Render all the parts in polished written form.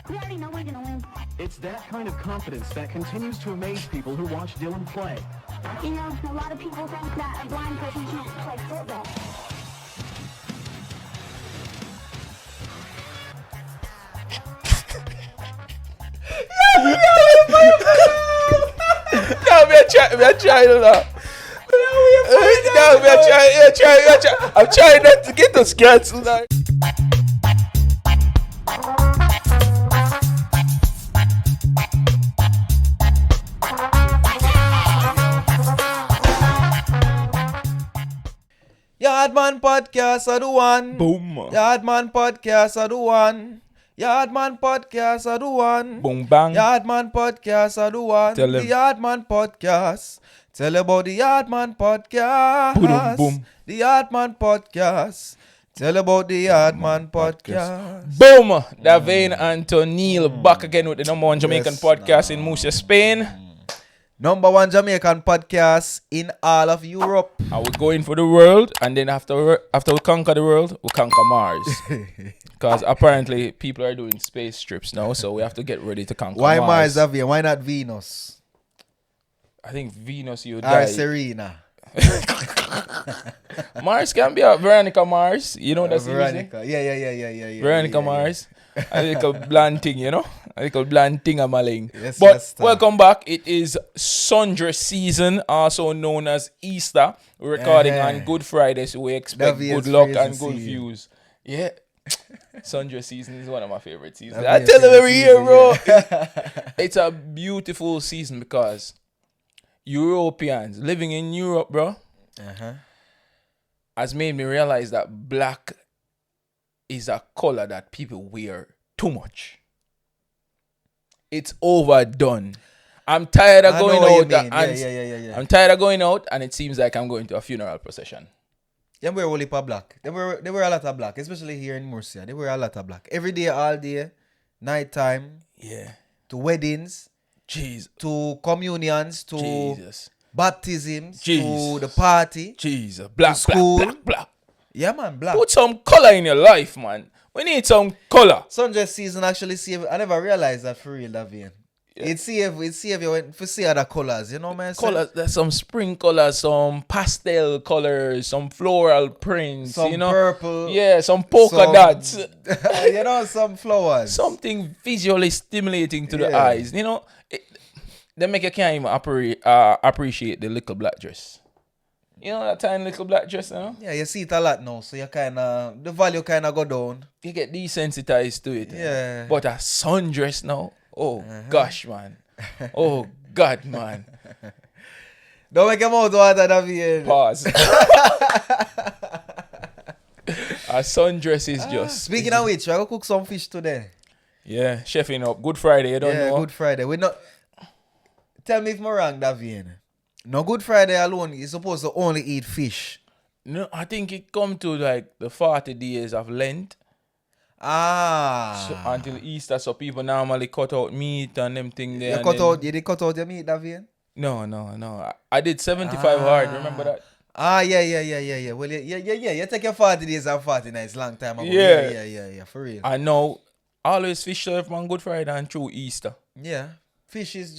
We already know we're gonna win. It's that kind of confidence that continues to amaze people who watch Dylan play. You know, a lot of people think that a blind person can't play football. No, we are trying now. No, we are trying. I'm trying not to get us cancelled now. Yardman Podcast are the one. Boom. Yardman Podcast are the one. Yardman Podcast are the one. Boom bang. Yardman Podcast are the one. Tell the him. Yardman Podcast. Tell about the Yardman Podcast. Boom, boom. The Yardman Podcast. Tell about the Yardman Podcast. Boom. Davine and Neil back again with the number one Jamaican Yes, podcast in Murcia, Spain. Number one Jamaican podcast in all of Europe. And we're going for the world, and then after we conquer the world, we conquer Mars. Because apparently people are doing space trips now, so we have to get ready to conquer Why Mars. Mars, Javier? Why not Venus? I think Venus you Or die. Serena? Mars can be a Veronica Mars. You know that's Veronica. Yeah. Veronica yeah. Mars. A little bland thing, you know? A little bland thing I'm maling. Yes, But yes, welcome back. It is Sundress season, also known as Easter. We're recording on Good Friday, so we expect Davies good luck crazy and good season. views. Yeah. Sundress season is one of my favorite seasons. Davies I tell them every crazy year, bro. season, It's a beautiful season because Europeans living in Europe, bro, has made me realize that black is a color that people wear too much. It's overdone. I'm tired of I going know what out. you mean. And Yeah. I'm tired of going out, and it seems like I'm going to a funeral procession. They wear only for black. They wear a lot of black, especially here in Murcia. They wear a lot of black. Every day, all day, nighttime, Yeah. to weddings, Jesus. to communions, to Jesus. baptisms, to Jesus. the party. Jesus. Black, school. black. Yeah, man, black. Put some color in your life, man. We need some color. Sundress season actually save. I never realized that for real, Davian. It's save you went for see other colors, you know, man. Colors, there's some spring colors, some pastel colors, some floral prints, Some you know, purple. yeah, some polka some- dots, you know, some flowers. something visually stimulating to the Yeah. eyes. You know, they make you can't even appreciate the little black dress. You know that tiny little black dress, you know? Yeah, you see it a lot now, so you the value kind of go down. You get desensitized to it. Yeah. But a sundress now, oh gosh, man. Oh God, man. Don't make him out water, Davian. Pause. A sundress is just. Speaking of which, I go cook some fish today. Yeah, chefing up. Good Friday, you don't Yeah, know. Good Friday. We not. Tell me if I'm wrong, Davian. No, Good Friday alone, you're supposed to only eat fish. No, I think it come to like the 40 days of Lent. So until Easter, so people normally cut out meat and them thing there. You did cut out your meat, Davian? No. I did 75 hard. Remember that? Yeah. Well, yeah. You take your 40 days and 40 nights, long time ago. Yeah. Yeah, for real. I know. Always fish served on Good Friday and through Easter. Yeah. Fish is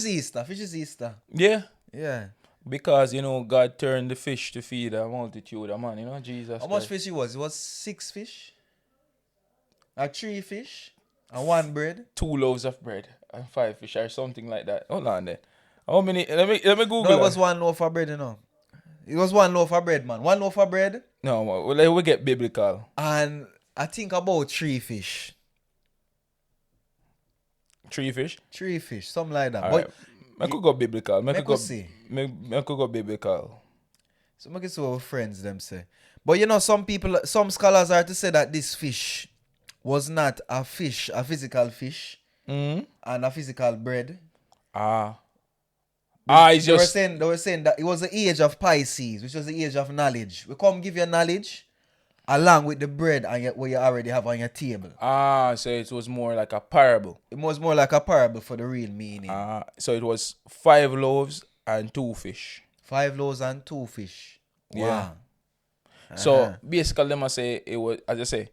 Easter. Fish is Easter. Yeah. Yeah. Because, you know, God turned the fish to feed a multitude of man, you know, Jesus How much Christ. fish it was? It was 6 fish? 3 fish? And 1 bread? 2 loaves of bread and 5 fish or something like that. Hold on there. How many? Let me Google No, it was that. 1 loaf of bread, you know. It was 1 loaf of bread, man. 1 loaf of bread No, we get biblical. and I think about 3 fish. 3 fish. 3 fish, something like that. All But right. I could go biblical. Make us see. I could go biblical. so make it see what our friends them say. But you know, some scholars are to say that this fish was not a fish, a physical fish, and a physical bread. It's They just were saying that it was the age of Pisces, which was the age of knowledge. We come give you knowledge along with the bread and what you already have on your table. so it was more like a parable. It was more like a parable for the real meaning. So it was 5 loaves and 2 fish. 5 loaves and 2 fish. Wow. Yeah. So basically, them say it was, as I say,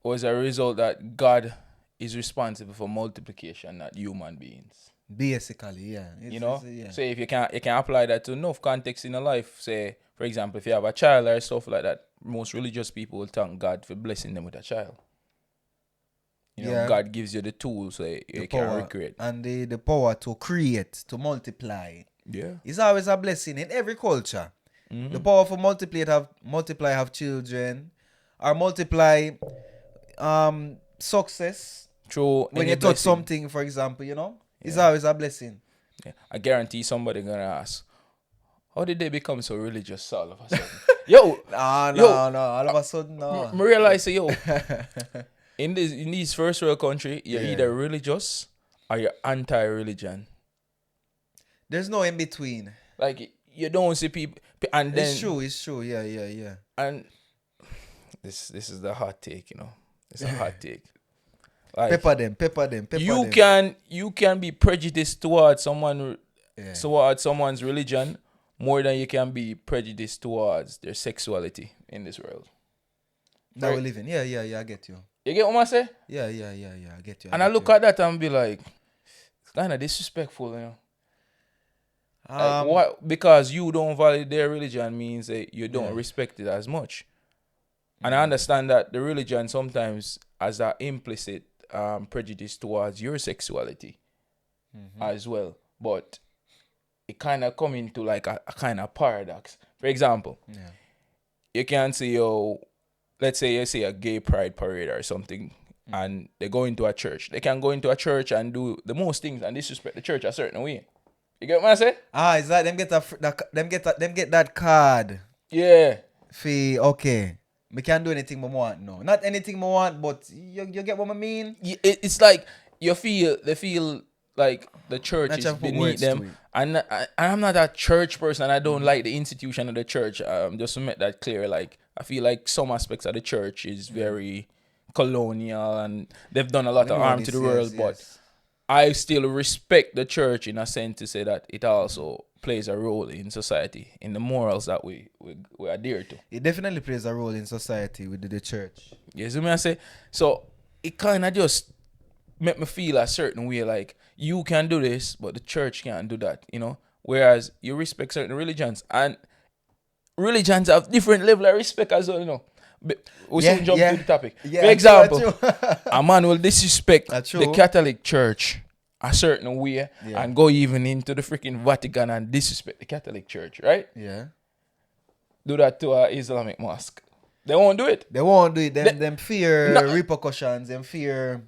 was a result that God is responsible for multiplication, not human beings. Basically, yeah. You know? Yeah. So if you can apply that to enough context in your life, say, for example, if you have a child or stuff like that, most religious people will thank God for blessing them with a child. You know, Yeah. God gives you the tools so you can power recreate. and the power to create, to multiply. Yeah. It's always a blessing in every culture. The power for multiply have children, or multiply success. True. When you touch something, for example, you know, it's always a blessing. Yeah. I guarantee somebody gonna ask, how did they become so religious all of a sudden? Yo, No, all of a sudden, no. I realize, yo, in these first world country, you're either religious or you're anti-religion. There's no in between. Like, you don't see people, and then It's true. Yeah. and this is the hot take, you know. It's a hot take. Like, Pepper them. You can be prejudiced towards someone's religion more than you can be prejudiced towards their sexuality in this world. That we live in. Yeah, I get you. You get what I say? Yeah, I get you. And I look at that and be like, it's kind of disrespectful, you know. Like, what? Because you don't value their religion means that you don't respect it as much. And I understand that the religion sometimes has that implicit prejudice towards your sexuality as well. But it kind of come into like a kind of paradox. For example, you can see, let's say you see a gay pride parade or something, and they go into a church. They can go into a church and do the most things and disrespect the church a certain way. You get what I say? It's like them get that card. Yeah. Okay. We can't do anything we want, no. Not anything we want, but you get what I mean? It's like they feel like the church Not is just put beneath words to them. it. And I'm not a church person. I don't like the institution of the church. Just to make that clear, like I feel like some aspects of the church is very colonial and they've done a lot of harm to the world. But I still respect the church in a sense to say that it also plays a role in society, in the morals that we adhere to. It definitely plays a role in society with the church. You see me I say? So it kind of just make me feel a certain way, like you can do this, but the church can't do that, you know? Whereas you respect certain religions, and religions have different level of respect as well, you know? We soon jump to the topic. For example, a man will disrespect the Catholic Church a certain way and go even into the freaking Vatican and disrespect the Catholic Church, right? Yeah. Do that to an Islamic mosque. They won't do it. They won't do it. Them fear repercussions. Them fear.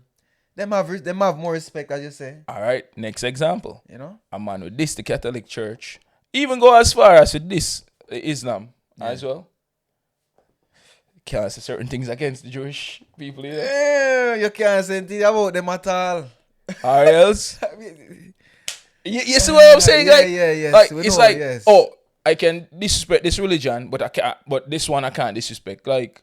Them have more respect, as you say. All right. Next example. You know, a man with this the Catholic Church, even go as far as with this Islam as well. Can't say certain things against the Jewish people either. Yeah, you can't say anything about them at all. Or else, you see what I'm saying? Yes. Like it's like, oh, I can disrespect this religion, but I can't. But this one I can't disrespect. Like,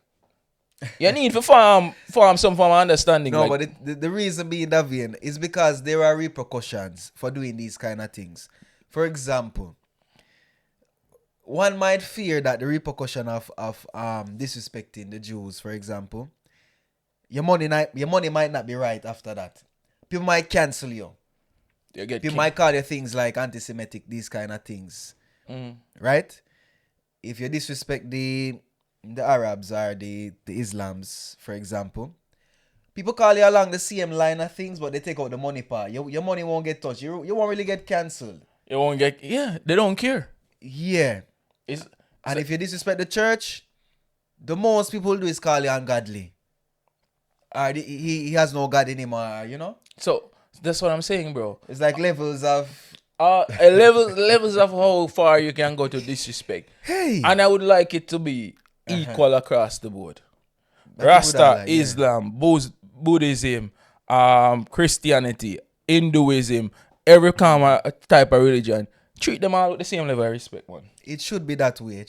you need to form some form of understanding. No, like, but the reason being that vein is because there are repercussions for doing these kind of things. For example, one might fear that the repercussion of disrespecting the Jews, for example, your money might not be right after that. People might cancel you. People might call you things like anti-Semitic, these kind of things. Right? If you disrespect the Arabs or the Islams, for example, people call you along the same line of things, but they take out the money part. Your money won't get touched. You won't really get cancelled. You won't get, they don't care. Yeah. And if you disrespect the church, the most people do is call you ungodly. Or he has no God anymore, you know? So that's what I'm saying, bro. It's like levels of levels of how far you can go to disrespect. Hey. And I would like it to be equal across the board. Rasta, Islam, Buddhism, Christianity, Hinduism, every type of religion, treat them all with the same level of respect, man. It should be that way.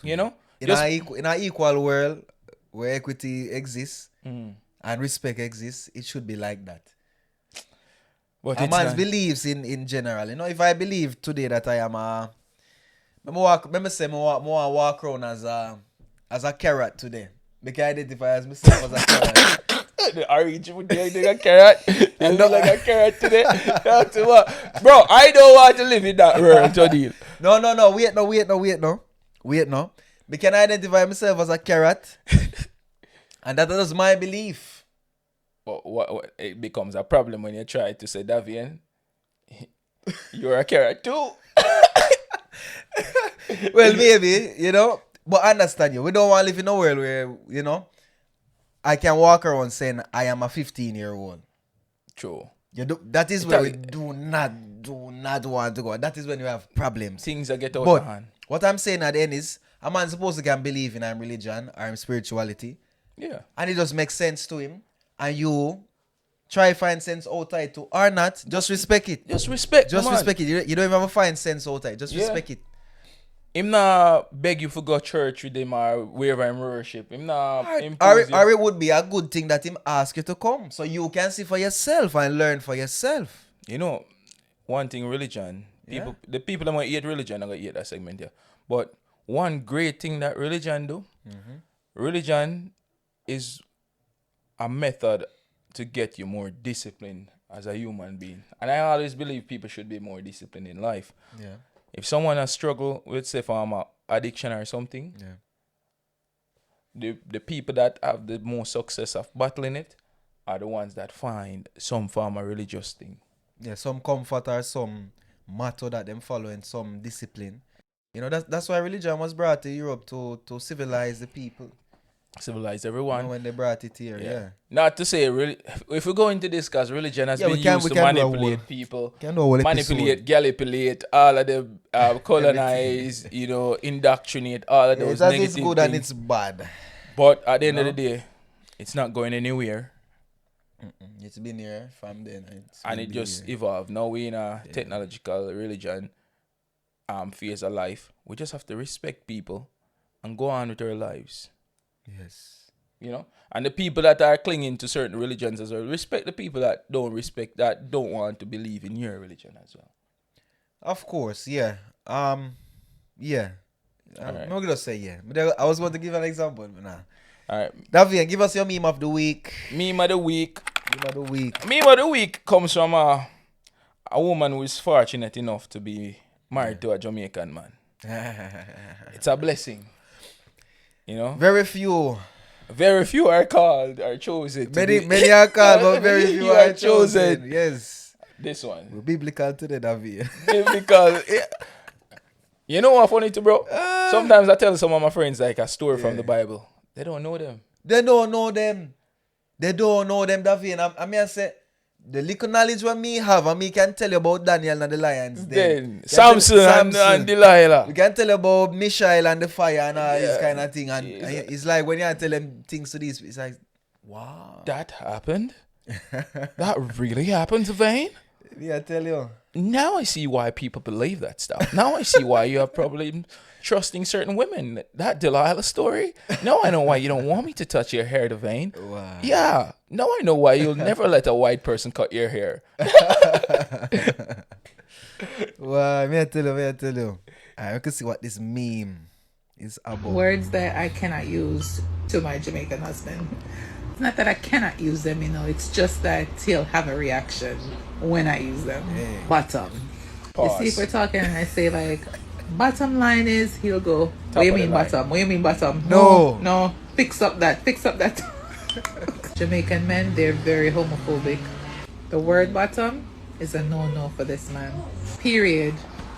You know? In an equal world where equity exists and respect exists, it should be like that. But a man believes in general. You know, if I believe today that I am I walk around as a carrot today. Because I identify as myself as a carrot. The orange would be like a carrot. They look like a carrot today. Bro, I don't want to live in that world, Jodil. No. Wait, no. We can identify myself as a carrot. And that is my belief. But what it becomes a problem when you try to say, Davian, you're a carrot too. Well, maybe, but I understand you. We don't want to live in a world where, I can walk around saying I am a 15-year-old. True. That is where we do not want to go. That is when we have problems. Things that get out of hand. What I'm saying at the end is, a man supposed to can believe in religion or spirituality. Yeah. And it just makes sense to him. And you try find sense out of it too. Or not, just respect it. Just respect it. You don't even have to find sense out of it. Just respect it. Him not beg you for go church with him or wherever him worship. Him not or it would be a good thing that him ask you to come. So you can see for yourself and learn for yourself. One thing, religion. The people that might hate religion are going to hate that segment, yeah. But one great thing that religion do, religion is a method to get you more disciplined as a human being. And I always believe people should be more disciplined in life. Yeah. If someone has struggled with, say, from addiction or something, the people that have the most success of battling it are the ones that find some form of religious thing. Yeah, some comfort or some motto that them following, some discipline. That's why religion was brought to Europe to civilize the people. Civilize everyone. When they brought it here, yeah. Not to say, if we go into this, because religion has been used to manipulate people, manipulate, galipulate, all of the colonize, indoctrinate, all of those negative it's good things. And it's bad. But at the end of the day, it's not going anywhere. It's been here from then. And it just evolved. Now we're in a technological religion phase of life. We just have to respect people and go on with our lives. Yes. And the people that are clinging to certain religions as well, respect the people that don't respect, that don't want to believe in your religion as well. Of course, yeah. Yeah. I'm right. not going to say yeah. But I was going to give an example, but nah. All right. Davian, give us your meme of the week. Meme of the week. Meme Meme of the week comes from a woman who is fortunate enough to be married to a Jamaican man. It's a blessing. Very few are called, are chosen. Many are called, but very few are chosen. Yes. This one. We're biblical today, Davian. Biblical. You know what funny too, bro? Sometimes I tell some of my friends like a story from the Bible. They don't know them. They don't know them, Davian. I mean, I say, the little knowledge what me have, and me can tell you about Daniel and the lions. Then Samson and Delilah. We can tell you about Mishael and the fire and all this kind of thing. And it's like when you tell them things to this, it's like, wow. That happened? That really happened, Vane? Yeah, I tell you. Now I see why people believe that stuff. Now I see why you have problems trusting certain women. That Delilah story. Now I know why you don't want me to touch your hair, Devane. Wow. Yeah. Now I know why you'll never let a white person cut your hair. Wow, me I tell you. I can see what this meme is about. Words that I cannot use to my Jamaican husband. It's not that I cannot use them, it's just that he'll have a reaction when I use them. Hey. Bottom. Pause. You see, if we're talking and I say like, bottom line is, he'll go, what do you mean bottom? What do you mean bottom? No. Fix up that. Jamaican men, they're very homophobic. The word bottom is a no-no for this man. Period.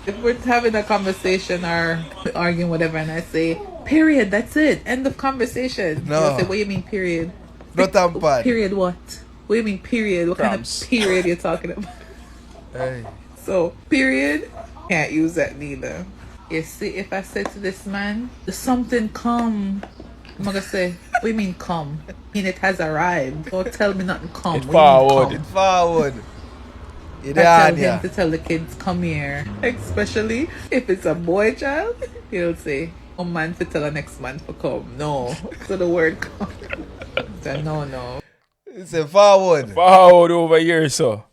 If we're having a conversation or arguing whatever and I say, period, that's it. End of conversation. No. He'll say, what do you mean period? No tampon. Period what? What do you mean period? What kind of period you're talking about? Hey. So, period, can't use that neither. You see, if I say to this man, something come, I'm going to say, what do you mean come? It has arrived. Don't tell me nothing come. It's forward. It's forward. I tell him to tell the kids, come here. Especially if it's a boy child, he'll say, oh man, to tell the next man to come. No. So the word come. So no. It's a forward. Forward over here, so.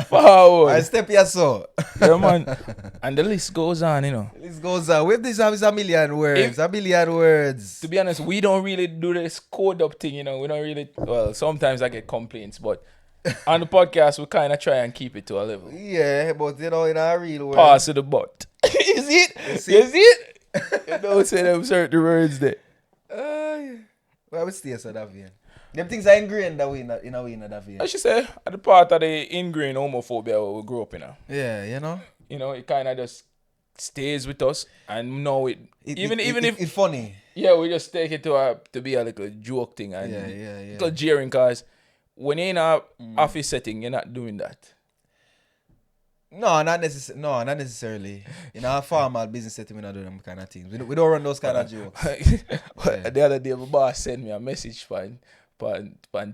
Forward. I step here so. Yeah, man. And the list goes on, you know. This goes on. With this is a million words. A million words. To be honest, we don't really do this code up thing, you know. We don't really, well, sometimes I get complaints, but on the podcast, we kind of try and keep it to a level. Yeah, but you know, in a real world. Pass to the butt. Is it? Is it? You don't say them certain words there. Well, we stay so that vein. Them things are ingrained that way in that vein. I should say, at the part of the ingrained homophobia we grew up in. Yeah, you know. You know, it kind of just stays with us, and now even if it's funny. Yeah, we just take it to be a little joke thing and little jeering, cause when you're in a office setting, you're not doing that. No, not necessarily. In a formal business setting, we not do them kind of things. We don't run those kind of jokes. The other day, my boss sent me a message on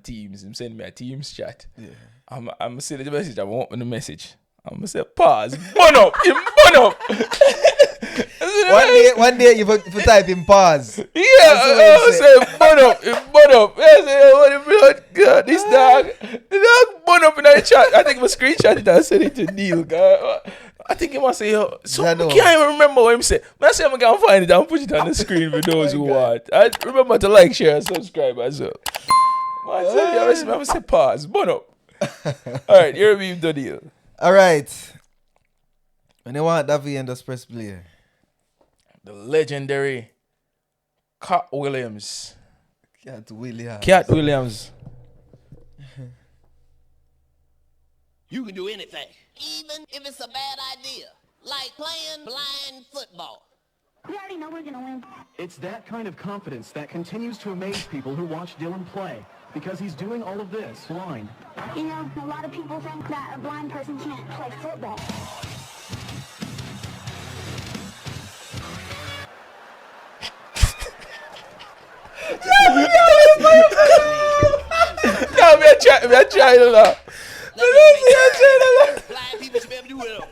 Teams. He sent me a Teams chat. Yeah. I'm see the message. I'm open the message. I'm gonna say pause. Burn up. One day you type in pause. Yeah, I say burn up. I say, what the blood? God, this dog, the dog burn up in the chat. I think I screenshot it and sent it to Neil. God. I think he must say, I can't even remember what he said. But I say I'm gonna find it and put it on the screen for those who want. I remember to like, share, and subscribe as well. I'm gonna say pause. Burn up. All right, you're being the deal. All right. When you want that VN, just press play. The legendary Cat Williams. Cat Williams. You can do anything, even if it's a bad idea, like playing blind football. We already know we're gonna win. It's that kind of confidence that continues to amaze people who watch Dylan play, because he's doing all of this blind. You know, a lot of people think that a blind person can't play football. No, me a try to laugh. Blind people should be able to do whatever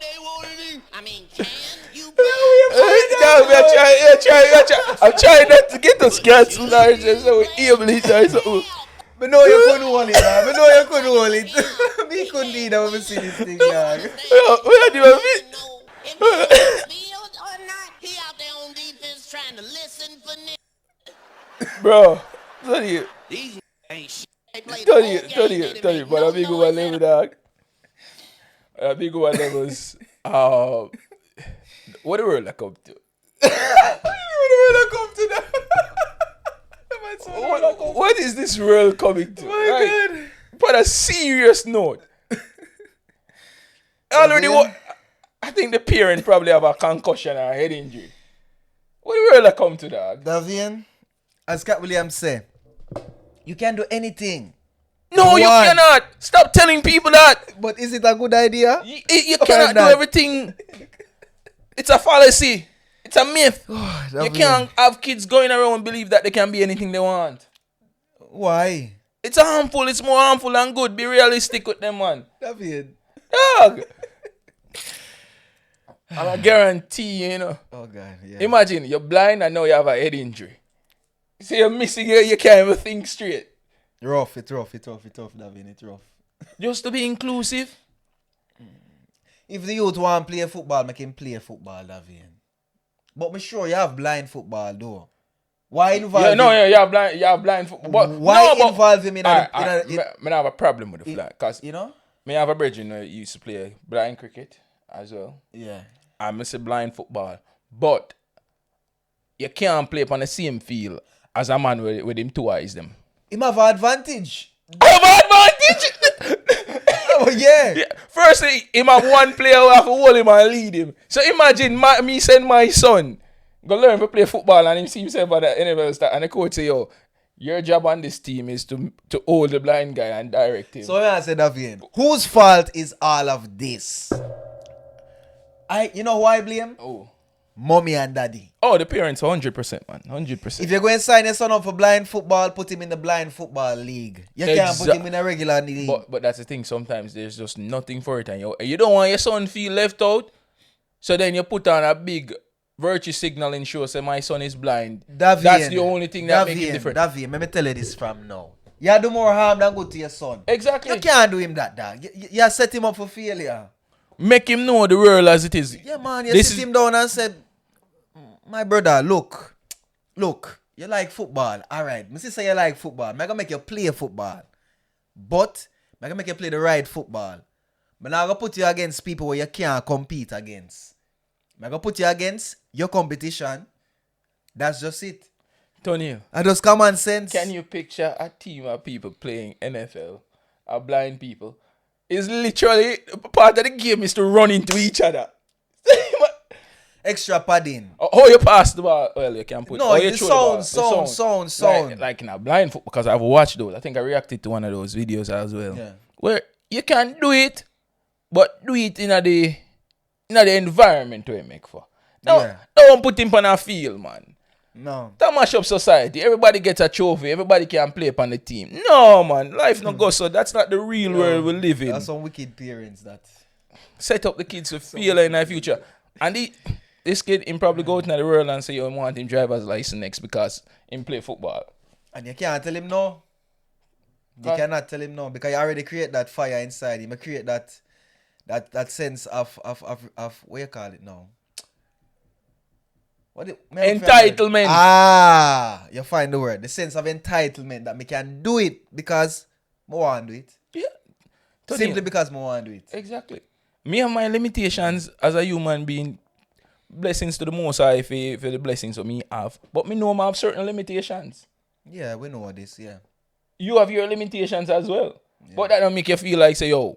they want to do. I mean, can you? I'm trying not to get us cancelled or so we able to or something. I know you couldn't hold it. Me couldn't do that when we see this thing, dog. What do you mean? If he's field or not, he out there on defense trying to listen for niggas. Bro, tell you. These ain't shit. They play Tell the you, whole game. but I big one level, dog. A big one levels. What the world I come to? What is this world coming to? My God. But a serious note. I think the parent probably have a concussion or a head injury. What the world I come to, dog? Davian, as Cat Williams say, you can do anything. No, you cannot. Stop telling people that. But is it a good idea? You cannot do everything. It's a fallacy. It's a myth. You can't have kids going around and believe that they can be anything they want. Why? It's harmful. It's more harmful than good. Be realistic with them, man. David. Dog. I'm a guarantee, you know. Oh, God, yeah. Imagine, you're blind and now you have a head injury. So you're missing here, you can't even think straight. It's rough, David. It's rough. Just to be inclusive. If the youth want to play football, make him play football, David. But I'm sure you have blind football, though. Why involve him? You have blind football. Involve him in I have a problem with the flag. Because, you know? Me have a brethren who used to play blind cricket as well. Yeah. I miss a blind football. But you can't play on the same field as a man with him two eyes them. Him have an advantage. I have an advantage! Oh, yeah. Firstly, him have one player who have to hold him and lead him. So imagine me send my son go learn to play football and him see himself at the NFL start and the coach say, yo, your job on this team is to hold the blind guy and direct him. So I said that again. Whose fault is all of this? You know who I blame? Oh. Mommy and daddy. Oh, the parents, 100%, man. 100%. If you're going to sign your son up for blind football, put him in the blind football league. You can't put him in a regular league. But that's the thing. Sometimes there's just nothing for it. And you don't want your son feel left out. So then you put on a big virtue signaling show, say my son is blind. That's the only thing that makes it different. Davian, let me tell you this from now. You do more harm than good to your son. Exactly. You can't do him that, dog. You set him up for failure. Make him know the world as it is. Yeah, man. You This sit is- him down and said, my brother, look, you like football. All right. Me say you like football. I'm going to make you play football. But I'm going to make you play the right football. I'm not going to put you against people where you can't compete against. I'm going to put you against your competition. That's just it. Tony, And just common sense. can you picture a team of people playing NFL, of blind people? It's literally part of the game is to run into each other. Extra padding. Oh, you pass the ball. Well, you can put. No, oh, you the throw sound. Like in a blind foot, because I've watched those. I think I reacted to one of those videos as well. Yeah. Where you can do it, but do it in the environment where you make for. No, Yeah. don't put him on a field, man. No. That mash up society. Everybody gets a trophy. Everybody can play upon the team. No, man. Life not go so. That's not the real world we live in. That's some wicked parents that. Set up the kids to feel in the future. And this kid, him probably go out in the world and say, you want him driver's license next because him play football. And you can't tell him no. You cannot tell him no because you already create that fire inside him. You create that sense of what you call it now? Entitlement. You find the word. The sense of entitlement that me can do it because I want to do it. Yeah. Simply because I want to do it. Exactly. Me and my limitations as a human being, blessings to the Most High for the blessings of me have. But me know I have certain limitations. Yeah, we know this, yeah. You have your limitations as well. Yeah. But that don't make you feel like, say, yo,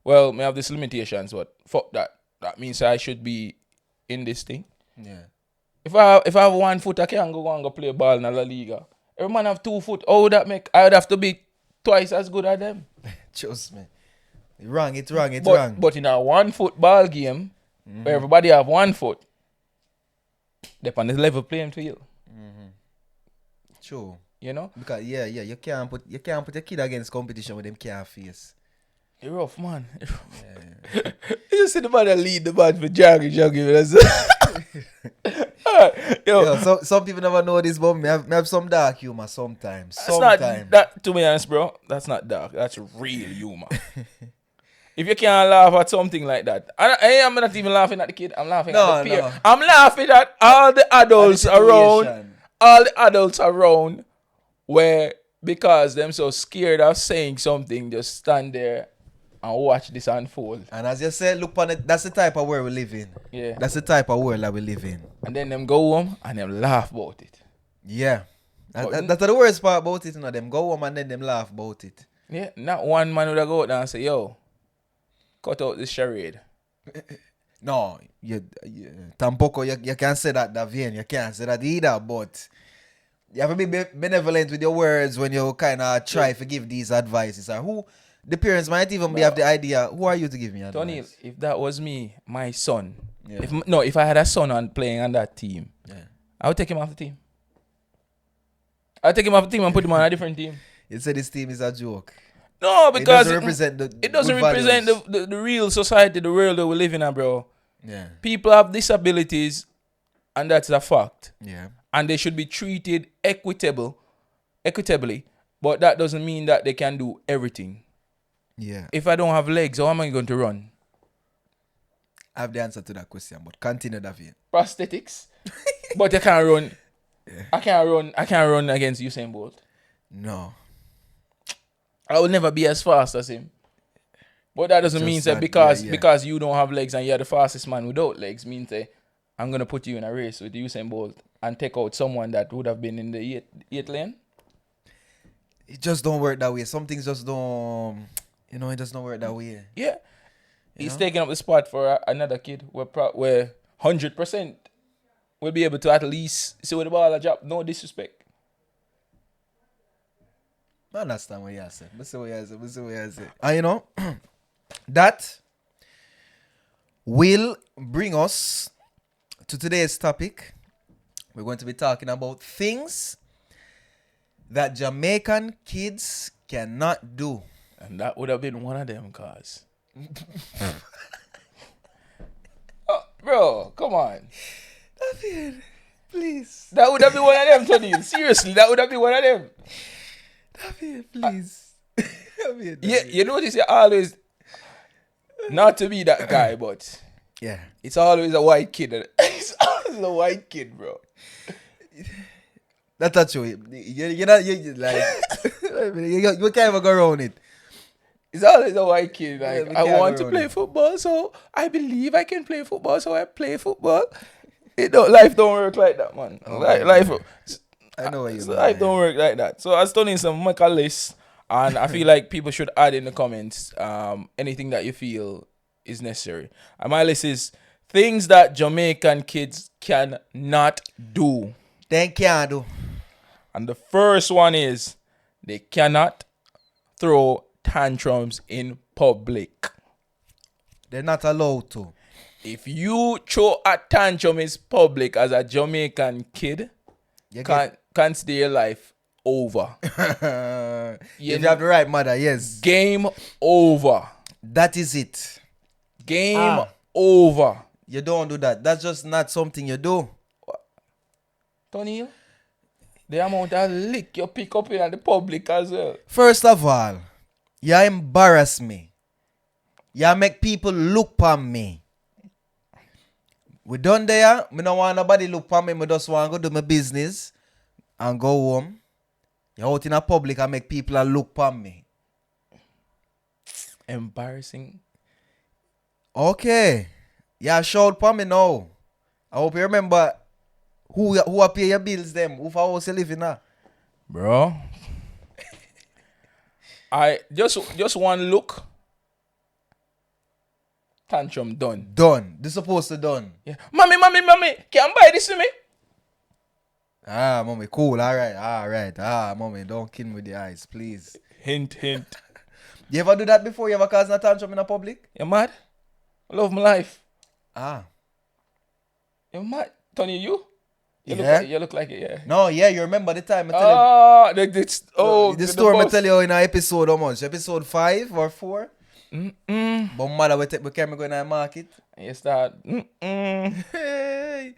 well, me have these limitations, but fuck that. That means I should be in this thing. Yeah. If I have 1 foot, I can't go and go play ball in La Liga. Every man have 2 foot. How would that make? I would have to be twice as good as them. Trust me. It's wrong. But in a 1 foot ball game, where everybody have 1 foot, they're on the level playing field. True. You know? Because you can't put your kid against competition with them can't face. You're rough, man. Yeah. You see the man that lead the man for jogging. Yo, so some people never know this, but me have some dark humor sometimes. That, to be honest, bro, that's not dark. That's real humor. If you can't laugh at something like that, I'm not even laughing at the kid. I'm laughing at the peer. No. I'm laughing at all the adults around. All the adults around, where because them so scared of saying something, just stand there and watch this unfold. And as you said, look on it. That's the type of world we live in. Yeah. That's the type of world that we live in. And then them go home and them laugh about it. Yeah. That's the worst part about it, you know. Them go home and then them laugh about it. Yeah. Not one man would have go out there and say, yo, cut out this charade. No. Tampoco, you can't say that, Davian. You can't say that either, but you have to be benevolent with your words when you kind of try to give these advices. Or who... The parents might even have the idea, who are you to give me advice? Tony, if that was me, my son, if I had a son on playing on that team, I would take him off the team. I'd take him off the team and put him on a different team. You said this team is a joke. No, because it doesn't represent the real society, the world that we live in, bro. Yeah. People have disabilities, and that's a fact. Yeah. And they should be treated equitably, but that doesn't mean that they can do everything. Yeah. If I don't have legs, how am I going to run? I have the answer to that question, but continue, David. Prosthetics? But I can't run. Yeah. I can't run against Usain Bolt. No. I will never be as fast as him. But that doesn't mean that because you don't have legs and you're the fastest man without legs means that I'm going to put you in a race with Usain Bolt and take out someone that would have been in the 8th lane. It just don't work that way. Some things just don't... You know, it does not work that way. Yeah. He's taking up the spot for another kid where 100% will be able to at least see where the ball drop. No disrespect. I understand what you say. I see what you say. And you know, that will bring us to today's topic. We're going to be talking about things that Jamaican kids cannot do. And that would have been one of them, cause. Oh, bro, come on. David, please. That would have been one of them, Tony. Seriously, that would have been one of them. Please. Yeah, you notice you always not to be that guy, but Yeah. it's always a white kid. It's always a white kid, bro. That's true. You're not you like you can't even go around it. It's always a white kid. Yeah, Like, we I can't want go to around play it. football, so I believe I can play football, so I play football. Life don't work like that, man. Life I know what you mean. life don't work like that. So I was studying some make a list, and I feel like people should add in the comments anything that you feel is necessary. And my list is things that Jamaican kids cannot do. They can't do. And the first one is they cannot throw tantrums in public. They're not allowed to. If you throw a tantrum in public as a Jamaican kid, You consider your life over. if you have the right mother, yes. Game over. That is it. Game over. You don't do that. That's just not something you do. Tony, the amount of lick you pick up in the public as well. First of all, you embarrass me. You make people look upon me. We done there. Me don't want nobody look upon me. Me just want to go do my business and go home. You out in a public and make people look upon me. Embarrassing. Okay. Yeah, shout upon me now. I hope you remember who pay your bills them. Who for house you live in now. Bro. I just one look. Tantrum done. Done. This supposed to done. Yeah. Mommy, can you buy this to me? Ah, mommy, cool. All right. Ah, mommy, don't kill me with the eyes, please. Hint. You ever do that before? You ever cause a tantrum in a public? You mad? I love my life. Ah. You mad? Tony, you? Yeah. You look like it, yeah. No, yeah, you remember the time I tell you. The story I bus. tell you in episode how much? Episode 5 or 4? But mother, we came going to the market. And you start, Hey.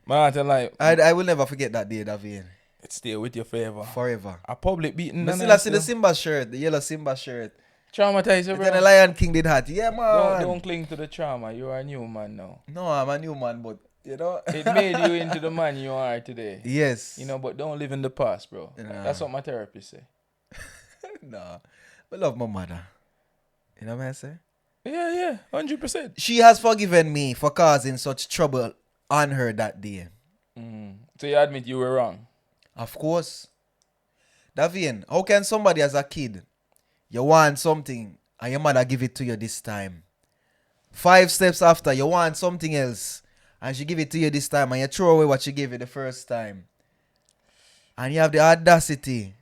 Man, I tell like, I will never forget that day, David. it stay with you forever. Forever. A public beating. I still see the Simba shirt, the yellow Simba shirt. Traumatize you, Then the bro. Lion King did that. Yeah, man. Don't cling to the trauma. You are a new man now. No, I'm a new man, but, you know. It made you into the man you are today. Yes. You know, but don't live in the past, bro. Nah. That's what my therapist say. No. I love my mother. You know what I say? Yeah, 100%. She has forgiven me for causing such trouble on her that day. So you admit you were wrong? Of course. Davian, how can somebody as a kid, you want something and your mother give it to you this time? 5 steps after, you want something else and she give it to you this time and you throw away what she gave you the first time. And you have the audacity.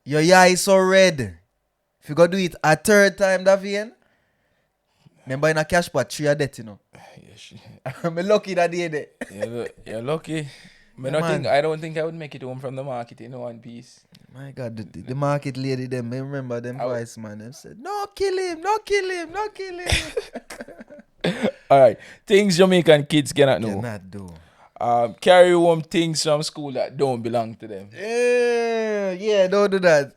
Your eye is so red. If you go do it a 3rd time, Davian, remember in a cash pot, 3 are dead, you know. I'm lucky that day there. You're lucky. Man. I don't think I would make it home from the market in one piece. My God, the market lady, them, I remember them voice, man. Them said, no, kill him. All right. Things Jamaican kids cannot know. Cannot do. Carry home things from school that don't belong to them. Yeah, don't do that.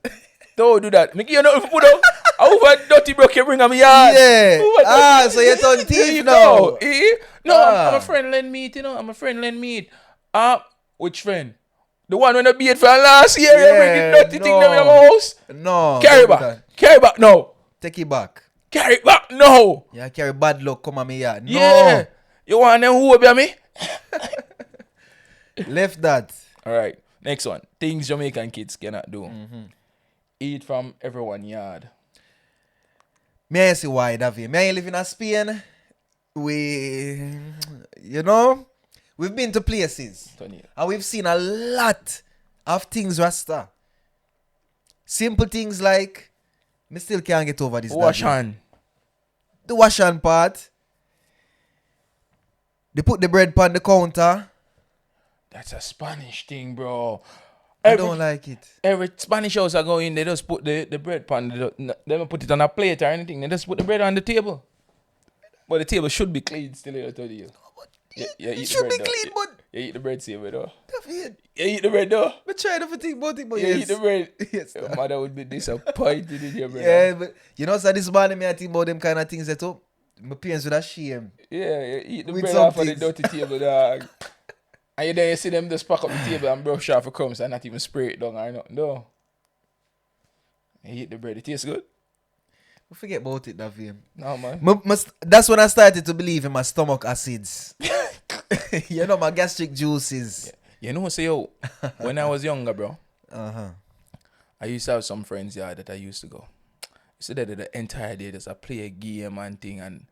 Don't do that. Make you know put out over dirty broke you bring on me yard. Yeah. So you turn thief now. No, I'm a friend lend me it, you know. I'm a friend lend me it. Which friend? The one when I beat for last year, you bring the dirty thing down in my house. No. Carry don't do back. that. Carry back, no. Take it back. Carry back, no. Yeah, carry bad luck come on me yard. No. Yeah. You want them who be me? Left that. All right. Next one. Things Jamaican kids cannot do. Eat from everyone's yard. May I see why, David? May I live in a Spain? We've been to places. Tony. And we've seen a lot of things, Rasta. Simple things like, me still can't get over this. Wash David. hand. The wash hand part. They put the bread on the counter. That's a Spanish thing, bro. I don't like it. Every Spanish house I go in, they just put the bread pan. They don't put it on a plate or anything. They just put the bread on the table. But the table should be clean still, I tell you. It should be clean, but You eat the bread same though. Davian, You eat the bread though. me try to think about it, but You yes. eat the bread. Yes, Your dog. mother would be disappointed in your brother. Yeah, but you know, so this morning me I think about them kind of things that too. My parents would have shame. Yeah, you eat the With bread some off of the things. dirty table, dog. And then you see them just pack up the table and brush off the crumbs and not even spray it down or nothing. No. You eat the bread. It tastes good? I forget about it, Davian. No, man. That's when I started to believe in my stomach acids. You know, my gastric juices. You know, say, yo, when I was younger, bro, Uh-huh. I used to have some friends, yeah, that I used to go. So that the entire day just I play a game and thing and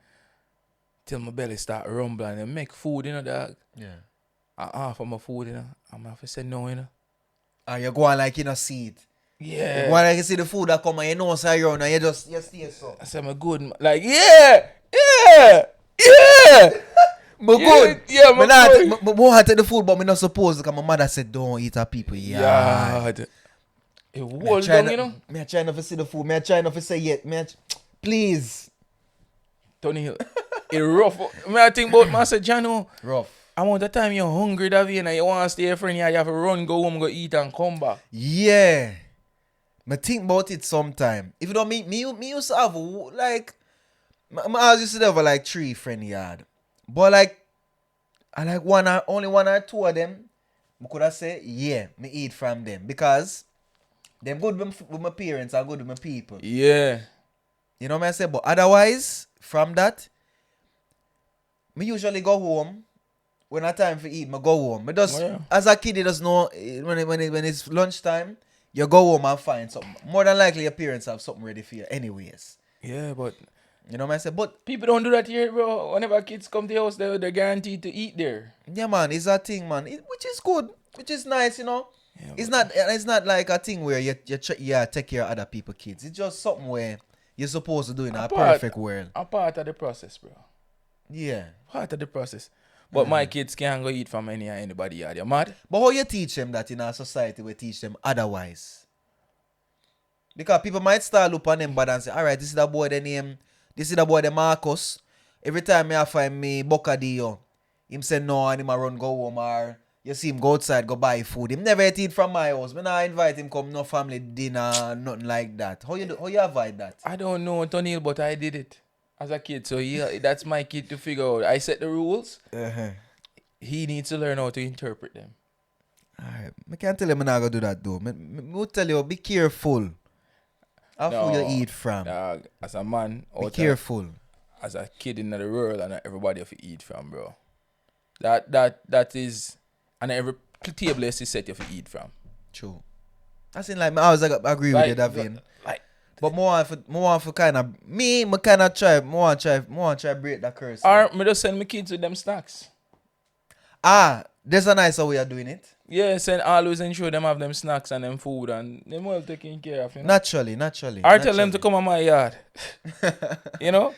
till my belly start rumbling and make food, you know, dog. Yeah. I offer my food, you know. I'm have to say no, you know. And you go on like you know see it. Yeah. You go on like you see the food that come and you know say around and you stay so. I said, I'm good. Like, yeah. Me Yeah, good. yeah, me me not good. me want to take the food, but me not supposed because my mother said don't eat a people. Yeah. Yeah. It hold down, you know. Me I try not to see the food. Me I try not to say yet. Please. Tony Hill. It rough. I think about myself, Jano. Rough. Amount of time you're hungry, David, and you want to stay a friend, you have to run, go home, go eat and come back. Yeah. Me think about it sometime. If you don't meet me used to have like my house used to have like 3 friend yard. But like I like only one or two of them, I could have said, yeah, me eat from them. Because them good with my parents and good with my people. Yeah. You know what I say? But otherwise, from that, me usually go home. When I time for eat, me go home. Me just, as a kid, you just know when it's lunchtime, you go home and find something. More than likely, your parents have something ready for you anyways. Yeah, but You know what I say? But people don't do that here, bro. Whenever kids come to the house, they're guaranteed to eat there. yeah, man, it's a thing, man. Which is good, which is nice, you know. Yeah, It's not like a thing where you take care of other people's kids. It's just something where you're supposed to do in a perfect world. A part of the process, bro. Yeah. Part of the process. But my kids can't go eat from anybody yard. You mad? But how you teach them that in our society we teach them otherwise? Because people might start look on them bad and say, alright, this is the boy the name, this is the boy the Marcus. Every time I find me Bocadillo, him say no and him a run go home or you see him go outside, go buy food. Him never eat from my house. Me not invite him come no family dinner, nothing like that. How you avoid that? I don't know, Tony, but I did it as a kid. So yeah, that's my kid to figure out. I set the rules. Uh-huh. He needs to learn how to interpret them. Alright. I can't tell him I'm not gonna do that though. I will tell you, be careful. How who you eat from. Dog, as a man, Be careful. As a kid in the world, and everybody have to eat from, bro. That is, and every table is set you have to eat from. True. I seen like I always agree with you, Davin. But more for kind of try break that curse. Or me just send my kids with them snacks. There's a nicer way of doing it. Yeah, always ensure them have them snacks and them food and them well taken care of. You know? Naturally. Or tell them to come on my yard. You know?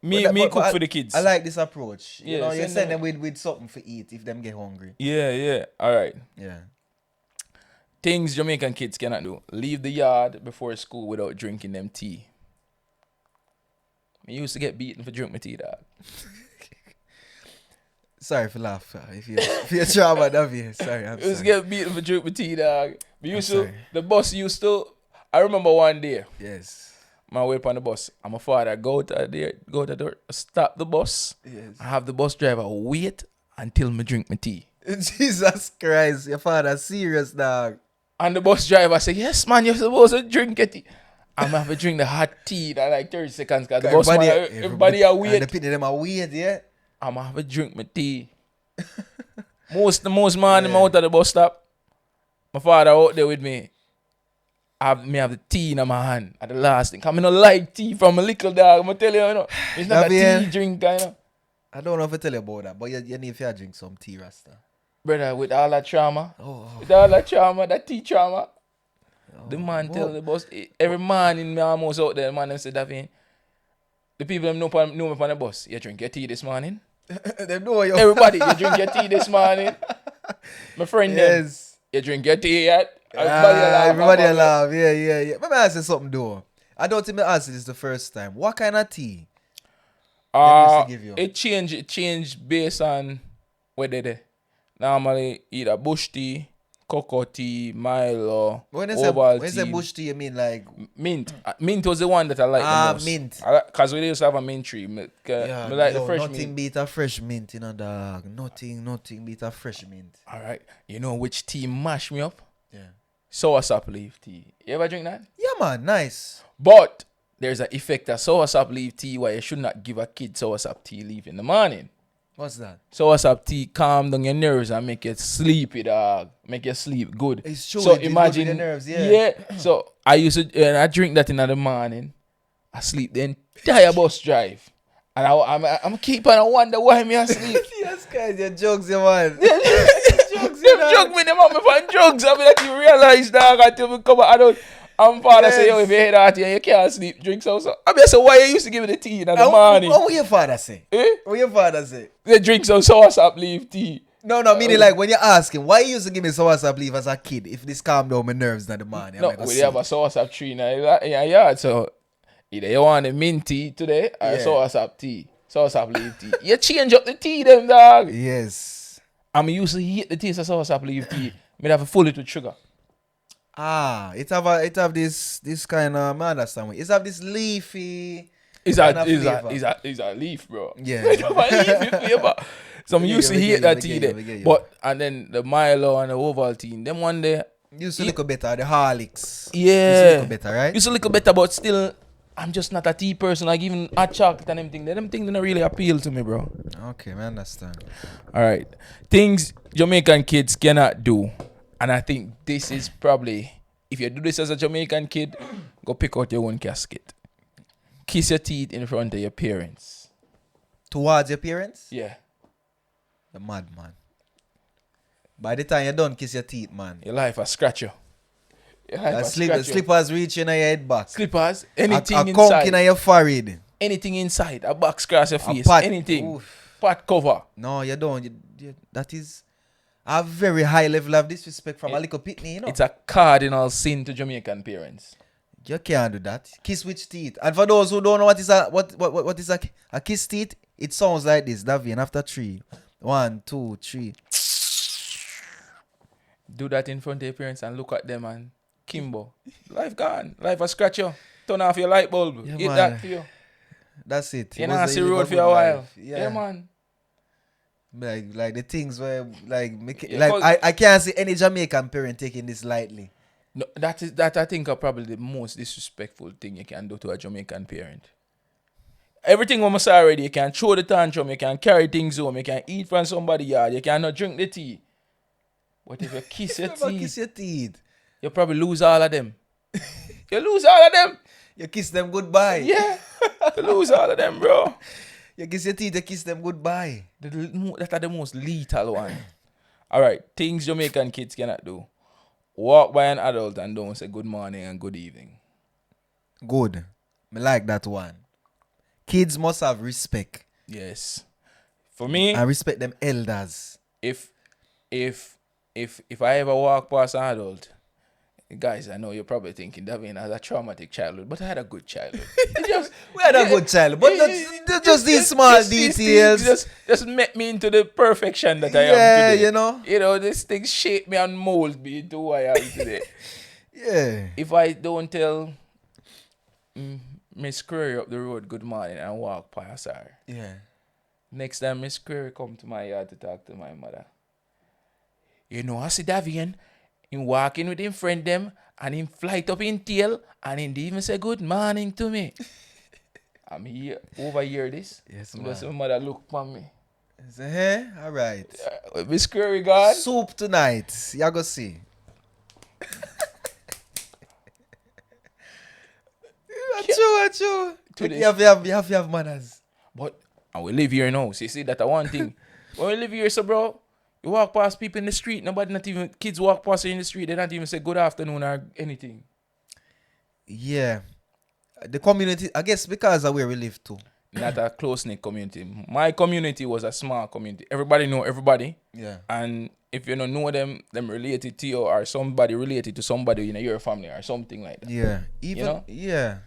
Me cook for the kids. I like this approach. Yeah, You know, you send send them them with something for eat if them get hungry. Yeah. All right. Yeah. Things Jamaican kids cannot do. Leave the yard before school without drinking them tea. I used to get beaten for drinking my tea, dog. Sorry for laugh. If you're trauma, Davin. Sorry, I'm I used to sorry. get beaten for drinking my tea, dog. The bus used to, I remember one day, Yes. my way up on the bus, and my father go to the door, stop the bus, Yes. I have the bus driver wait until me drink my tea. Jesus Christ, your father's serious, dog. And the bus driver say, yes, man, you're supposed to drink your tea. I'm going to have to drink the hot tea in like 30 seconds because the bus man, everybody are wait. And the people them are weird, yeah? I'm going to have to drink my tea. most man out of the bus stop. My father out there with me. Have the tea in my hand at the last thing. I don't like tea from a little dog. I'm going to tell you, it's not a tea drinker, you know. I don't know if I tell you about that, but you need to drink some tea, Rasta. Brother, with all that trauma, that tea trauma, the man tell the boss, every man in me almost out there, the man them say that thing. The people them know me on the bus. You drink your tea this morning? They know you. Everybody, you drink your tea this morning? My friend Yes. You drink your tea yet? Everybody alive. Yeah. Let me ask you something though. I don't think I asked this the first time. What kind of tea? They used to give you? It changed based on where they. normally either bush tea, cocoa tea, Milo, When you Ovaltine. say bush tea, you mean like Mint. Mint was the one that I like the most. mint. Because we used to have a mint tree. Me like the fresh nothing mint. beat a fresh mint, dog. Nothing beat a fresh mint. All right. You know which tea mash me up? Yeah. Soursop leaf tea. You ever drink that? Yeah, man, nice. But there's an effect of soursop leaf tea where you should not give a kid soursop tea leaf in the morning. What's that? Soursop tea calm down your nerves and make you sleepy, dog. Make you sleep good. It's true. So It good imagine with your nerves, yeah. So I used to, and I drink that in the morning. I sleep the entire bus drive, and I'm keep on. I wonder why me asleep. Yes, guys, your jokes, you man. Them drug me, them have me for drugs. I mean, like you realize, dog, until we come out. I'm father say, yo, if you head out here, you can't sleep, drink so. I mean, so why you used to give me the tea in the morning? What your father say? Eh? What your father say? They drink some soursop leaf tea. No, meaning like when you ask him, why you used to give me soursop leaf as a kid if this calm down my nerves in the morning? No, we have a soursop tree in your yard, so either you want a mint tea today or soursop tea, soursop leaf tea. You change up the tea, them dog. Yes. I'm used to hate the taste of soursop leaf tea. Me have a full it with sugar. It have this kind of, I understand. It have this leafy. It's a leaf, bro. Yeah. It's a leafy flavor. So I'm used to hate that tea there. But and then the Milo and the Ovaltine, them one day Used to look better, the Harleys. yeah, Used to look better, right? used to look better, but still, I'm just not a tea person. Like even hot chocolate and them things don't really appeal to me, bro. Okay, I understand. All right, things Jamaican kids cannot do, and I think this is probably, if you do this as a Jamaican kid, go pick out your own casket. Kiss your teeth in front of your parents. Towards your parents? Yeah, The mad man. By the time you done kiss your teeth, man. your life a scratch you. Your life a scratch you. Slippers reaching in your head back. Slippers, anything a inside. conk in your forehead. Anything inside, a box across your face, pot. anything. Oof. Pot cover. No, you don't. That is a very high level of disrespect from a little pitney, you know. It's a cardinal sin to Jamaican parents. You can't do that. Kiss which teeth. And for those who don't know what is a kiss teeth, it sounds like this. Davian, after 3. 1, 2, 3. Do that in front of your parents and look at them and Kimbo. Life gone. Life a scratch you. Turn off your light bulb. Yeah, Hit man. that for you. That's it. You know, see road for a while. Yeah, man. Like the things where Yeah, I can't see any Jamaican parent taking this lightly. No, that I think are probably the most disrespectful thing you can do to a Jamaican parent. Everything almost already, you can throw the tantrum, you can carry things home, you can eat from somebody's yard, you cannot drink the tea. But if you kiss your Never teeth, kiss your teeth. you probably lose all of them. You lose all of them. You kiss them goodbye. Yeah. You lose all of them, bro. You kiss your teeth, you kiss them goodbye. That are the most lethal one. All right, things Jamaican kids cannot do. Walk by an adult and don't say good morning and good evening. Good. Me like that one. Kids must have respect. Yes. For me, And respect them elders. if I ever walk past an adult, guys, I know you're probably thinking that means I had a traumatic childhood, but I had a good childhood. We had a good child, but that's just these small details. Just make me into the perfection that I am Yeah, today. you know. You know, this thing shape me and mold me into who I am today. Yeah. If I don't tell Miss Query up the road good morning and walk past her, Yeah. next time Miss Query come to my yard to talk to my mother, you know, I see Davian, him walking with him friend them, and him flight up in tail, and him even say good morning to me. I'm here, overhear this. Yes, And man. just my mother look for me. Say, hey, all right. Miss Query gone. Soup tonight. You go see. True. To this. You have to have manners. But and we live here now. So you see that one thing. When we live here, so bro, you walk past people in the street, nobody not even kids walk past you in the street, they don't even say good afternoon or anything. Yeah. The community, I guess because of where we live too. Not a close-knit community. My community was a small community. Everybody know everybody. Yeah. And if you don't know them related to you or somebody related to somebody in your family or something like that. Yeah. Even, You know? yeah.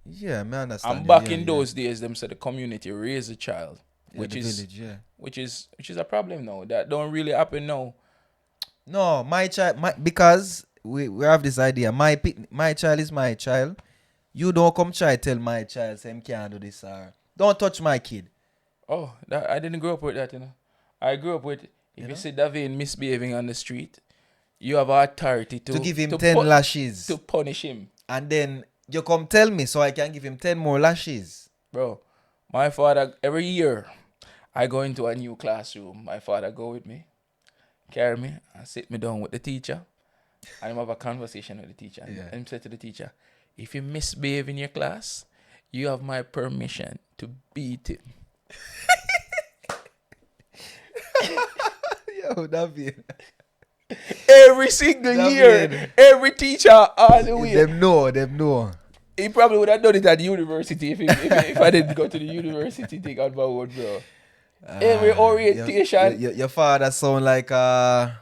Yeah, man, understand. And you. back Yeah, in yeah. those days, them said the community raised a child which the is village, yeah. which is a problem now. That don't really happen now. No, my child, because we have this idea. My child is my child. You don't come try tell my child say him can't do this or don't touch my kid. Oh, that I didn't grow up with that, you know. I grew up with if you see David misbehaving on the street, you have authority to give him 10 lashes. to punish him. And then you come tell me so I can give him 10 more lashes. Bro, my father, every year, I go into a new classroom. My father go with me, carry me, and sit me down with the teacher. And him have a conversation with the teacher. And him say to the teacher, if you misbehave in your class, you have my permission to beat him. Yo, David. Every single year, every teacher, all the way. Them know. He probably would have done it at the university if I didn't go to the university thing on my own, bro. Every orientation. Your father sound like a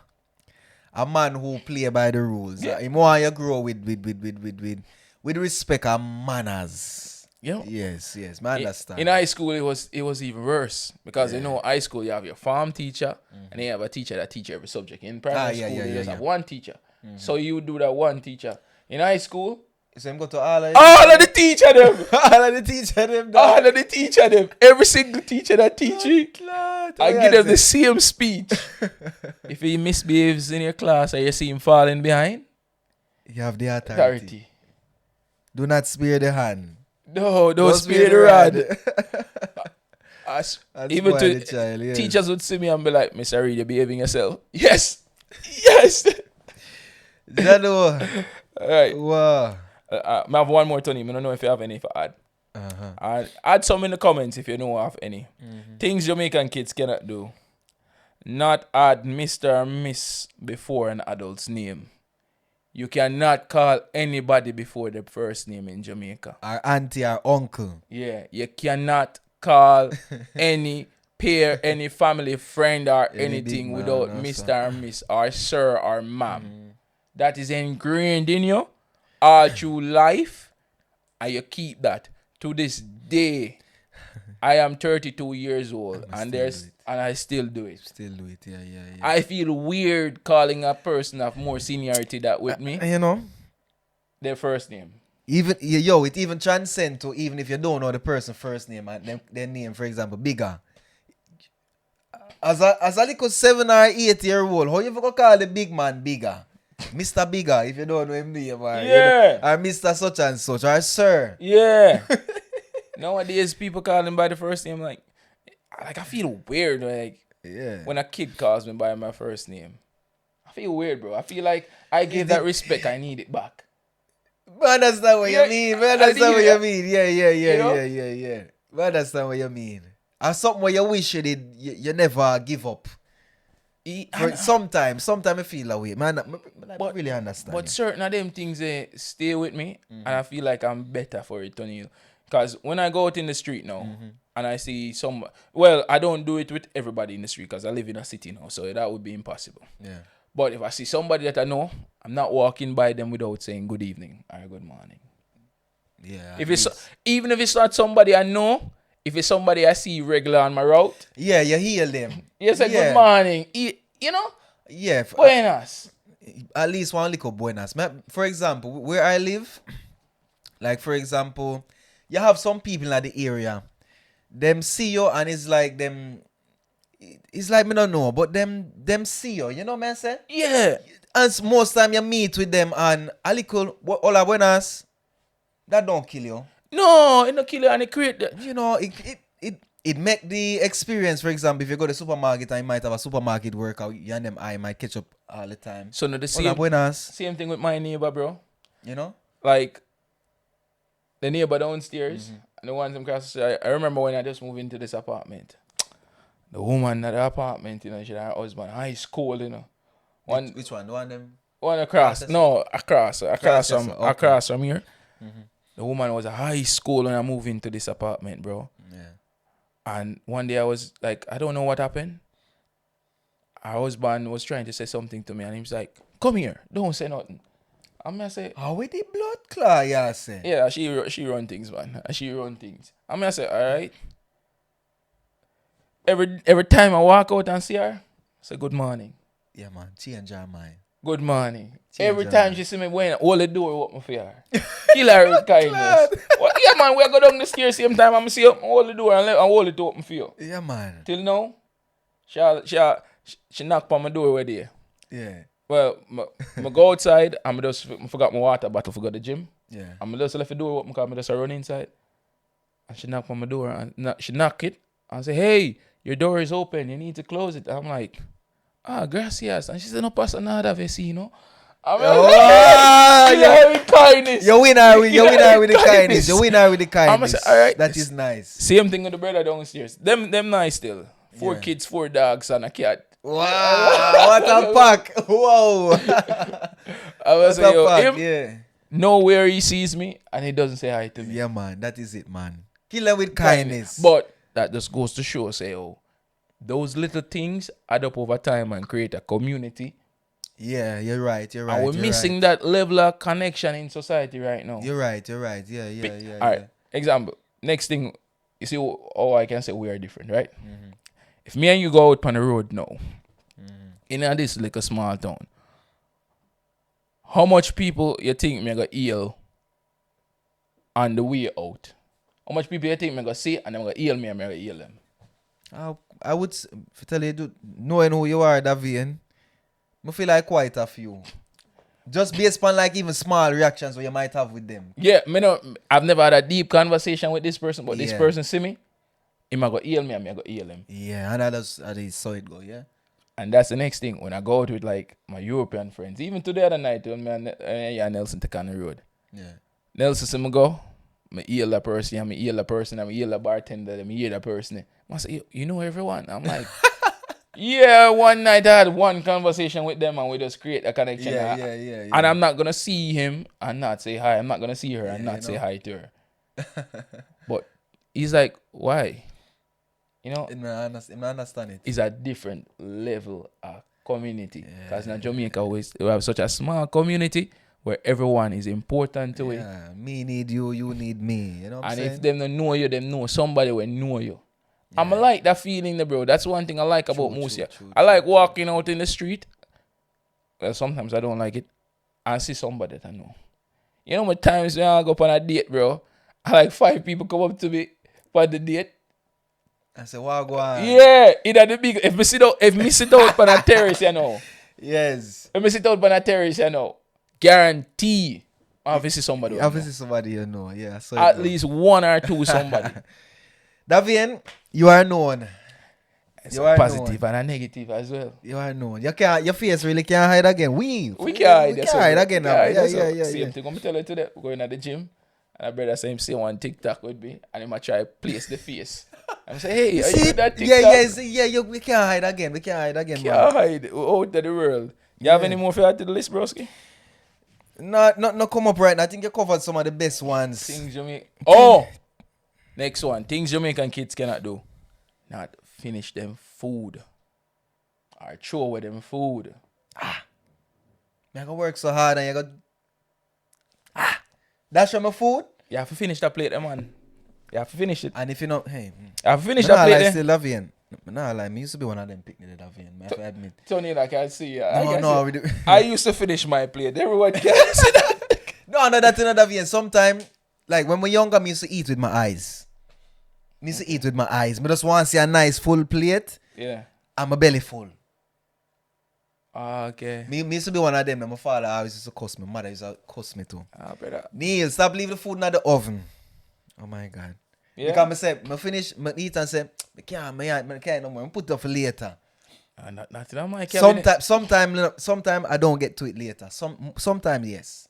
man who play by the rules. Yeah. He want you grow with respect and manners. You know? Yes, I understand. In high school, it was even worse because you know high school you have your farm teacher and then you have a teacher that teach every subject. In primary school, you just have one teacher, so you do that one teacher. In high school, so him go to all of the teacher them, all of the teacher them, all of the teacher them, every single teacher that teach you, I give them the same speech. If he misbehaves in your class or you see him falling behind, you have the authority. Do not spare the hand. No, don't spare the rod. Even to the child, yes. Teachers would see me and be like, Mr. Reed, you're behaving yourself. Yes. Jano. All right. Wow. I have one more, Tony. I don't know if you have any for add. Add some in the comments if you know I have any. Things Jamaican kids cannot do. Not add Mr. or Miss before an adult's name. You cannot call anybody before their first name in Jamaica. Our auntie, our uncle. Yeah, you cannot call any peer, any family friend or anything without Mr. or Miss or Sir or Ma'am. That is ingrained in you all through life, and you keep that to this day. I am 32 years old, and I still do it. Yeah. I feel weird calling a person of more seniority that with me. You know, their first name. Even it even transcends to even if you don't know the person's first name and their name, for example, Bigger. As a little 7 or 8 year old, how you ever call the big man Bigger? Mr. Bigger, if you don't know him name, or, or Mr. Such and Such, or Sir. Yeah. Nowadays, people call him by the first name. Like I feel weird. When a kid calls me by my first name, I feel weird, bro. I feel like I give that respect. I need it back. But that's not what you mean. Yeah. But that's not what you mean. And something where you wish you never give up. Sometimes I feel that way. Man, I really understand. But certain of them things stay with me, and I feel like I'm better for it, Tony. Because when I go out in the street now, and I see I don't do it with everybody in the street because I live in a city now, so that would be impossible. Yeah. But if I see somebody that I know, I'm not walking by them without saying good evening or good morning. Yeah. Even if it's not somebody I know, if it's somebody I see regular on my route. Yeah, you hear them. You say good morning. You know? Yeah. Buenas. At least one little buenas. For example, where I live, like for example, you have some people in the area. Them see you and it's like me don't know, but them see you. You know what I'm saying? Yeah. And most time you meet with them and a little hola buenas, that don't kill you. No, it don't kill you and it create that. You know, it make the experience, for example, if you go to the supermarket and you might have a supermarket worker, you and them I might catch up all the time. So no, the same thing with my neighbor, bro. You know? Like the neighbor downstairs and the ones across the street. I remember when I just moved into this apartment. The woman at the apartment, you know, she had her husband high school, you know. Which one? The one them? One across. No, across from here. Mm-hmm. The woman was a high school when I moved into this apartment, bro. Yeah. And one day I was like, I don't know what happened. Her husband was trying to say something to me and he was like, come here, don't say nothing. I'm gonna say, how with the blood clot, you say? Yeah, she run things, man. She run things. I'm gonna say, all right. every time I walk out and see her, I say good morning. Yeah, man. Change her mind. Good morning. Change Every her time mind. she see me when all the door open for her. Kill her with kindness. Well, yeah, man, we go down the stairs same time I'm see up hold the door and hold it open for you. Yeah, man. Till now, she knock on my door where there. Yeah. Well, I go outside and I forgot my water bottle for go to the gym. Yeah. And I just left the door open because I just run inside. And she knock on my door and she knock it and say, hey, your door is open. You need to close it. I'm like, gracias. And she said, no pasa nada, vecino. I'm like, with kindness. You win her with the kindness. You win her with the kindness. Say, all right. That is nice. Same thing with the brother downstairs. Them nice still. 4 kids, 4 dogs, and a cat. Wow, what a pack. Whoa. I was What a say, pack, him, yeah. know where he sees me and he doesn't say hi to me. Yeah, man. That is it, man. Kill them with kindness. But that just goes to show, say, those little things add up over time and create a community. Yeah, you're right. You're right. And we're you're missing right. that level of connection in society right now. You're right. You're right. Yeah. All right. Example. Next thing, you see, I can say we are different, right? Mm-hmm. If me and you go out on the road now, in this like a small town, how much people you think me gonna heal on the way out? How much people you think me gonna see and I'm gonna heal me and me gonna heal them? I would tell you, knowing who you are, Davian, I feel like quite a few. Just based on like even small reactions what you might have with them. Yeah, I've never had a deep conversation with this person, but this Yeah. person see me, he might go heal me and me I go heal him. Yeah, and that is so it go, yeah. And that's the next thing when I go out with like my European friends. Even to the other night when me and Nelson take on the road. Yeah. Nelson see me go, I heal that person, I heal that person, I heal the bartender, I heal that person. I say, you know everyone? I'm like, yeah, one night I had one conversation with them and we just create a connection. Yeah. And I'm not going to see him and not say hi. I'm not going to see her and not say hi to her. But he's like, why? You know, I understand it. it's a different level of community. Because in Jamaica, we have such a small community where everyone is important to it. Yeah, me need you, you need me. You know what I'm And saying? if them don't know you, them know somebody will know you. I'm like that feeling, bro. That's one thing I like about Musia. I like walking out in the street. Well, sometimes I don't like it. I see somebody that I know. You know, my times when I go up on a date, bro, I like 5 people come up to me for the date. I say, wow, go on. Yeah, either the big. If me sit out on a terrace, you know. Yes. If me sit out on a terrace, you know, guarantee I'll visit somebody. Obviously somebody you know, yeah. So At least 1 or 2 somebody. Davian, you are known. It's You are positive known. and a negative as well. You are known. Your face really can't hide again. We We can't hide again now. Yeah. Same thing. I'm tell you today, we're going at the gym. And I brother say him see one TikTok with me. And him I try place the face. I'm say, hey, are you that TikTok? We can't hide again. We can't hide again, Can't man. hide out of the world. You have any more for that to the list, broski? No come up right now. I think you covered some of the best ones. Things Jamaican. Oh! Next one. Things Jamaican kids cannot do. Not finish them food. Or throw away them food. You gotta work so hard and you gotta dash on my food. You have to finish that plate, man. You have to finish it. And if you know, hey, You have to finish nah, that plate. like There. still Davian. Nah, like me used to be one of them picnic Davian. I have to admit. Tony, like I see. No, we do. I used to finish my plate. Everyone can see that. No, that's another Davian. Sometimes, like when we're younger, me used to eat with my eyes. Me used to eat with my eyes. Me just want to see a nice full plate Yeah. and my belly full. Okay. Me used to be one of them. And my father always used to cuss me. My mother used to cuss me too. Brother. Neil, stop leaving the food in the oven. Oh my God. Yeah. Because I say, I finish, I eat and say, I can't no more. I put it up for later. Not in my cabinet. Sometime I don't get to it later. Sometimes yes.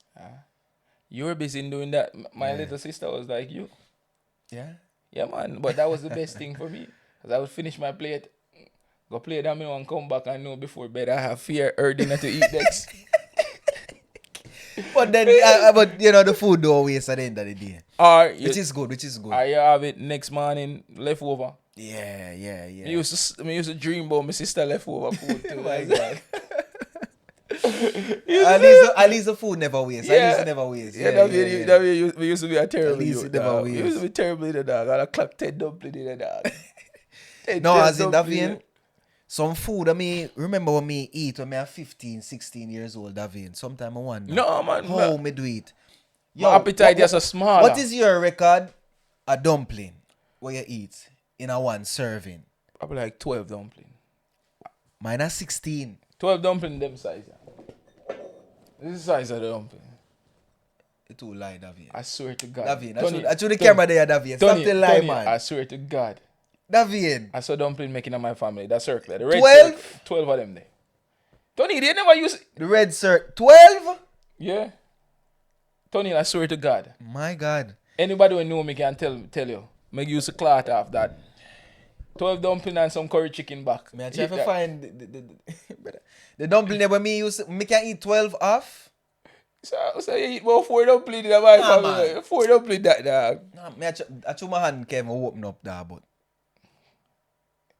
You were busy doing that. My little sister was like you. Yeah. Yeah, man. But that was the best thing for me. Because I would finish my plate, go play that and come back and know before bed I have fear urging to eat next. But then, but you know, the food don't waste at the end of the day. Which is good. Or you have it next morning leftover. Yeah. Me used to dream about my sister leftover food too. My God. At least the food never wastes. At least it never wastes. We used to be a terrible At least youth, it never dog. wastes. We used to be terrible in the dog. I had a clock 10 dumpling in the dog. No, as in Davian, some food I mean, remember when me eat when me are 15, 16 years old, Davian. Sometime I wonder. No, man. How me do it? My appetite is so small. What is your record? A dumpling where you eat in a one serving. Probably like 12 dumpling. Mine are 16. 12 dumpling them size. Yeah. This is the size of the dumpling. You too lie, Davian. I swear to God. Davian, I show the camera there, Davian. Stop the lie, man. I swear to God. Davian. I saw dumpling making in my family. That circle. The red 12? circle, 12 of them there. Tony, they never use it. The red shirt. 12? Yeah. Tony, I swear to God. My God. Anybody who know me can tell you. Make use a cloth off that. 12 dumpling and some curry chicken back. Me I try to find the dumpling there when me can eat 12 off. So you eat about 4 dumpling in my family. Man. 4 dumpling that dog. Nah, me I chew my hand came open up there, but